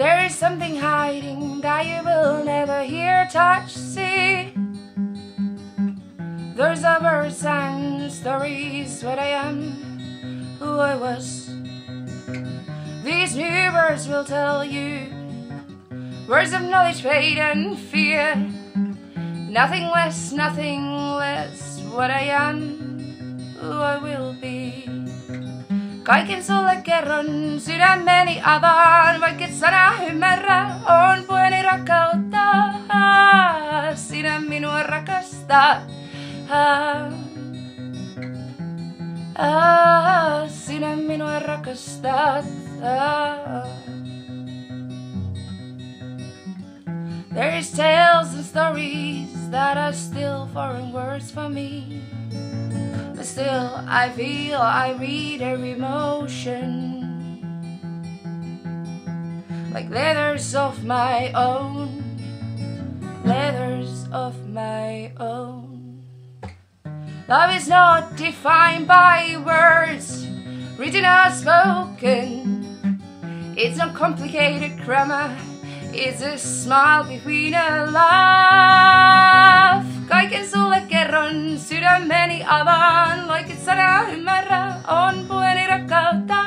There is something hiding that you will never hear, touch, see. There's a verse and stories what I am, who I was. These new words will tell you words of knowledge, faith and fear. Nothing less what I am, who I will be. Kaiken sulle kerron sydämeni avaan, vaikka et sana ymmärrä, on puheeni rakkautta. Sinä minua rakastat. Sinä minua rakastat. There is tales and stories that are still foreign words for me. But still I feel, I read every emotion, like letters of my own, letters of my own. Love is not defined by words, written or spoken. It's not complicated grammar, it's a smile between a laugh. Kaiken sulle kerron, sydämeni avaan, vaikka et sana ymmärrä, on puheeni rakkautta.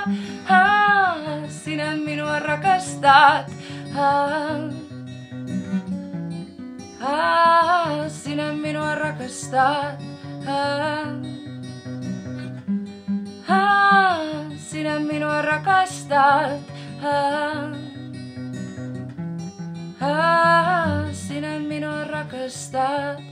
Sinä minua rakastat. Sinä minua rakastat. Sinä minua rakastat. Sinä minua rakastat.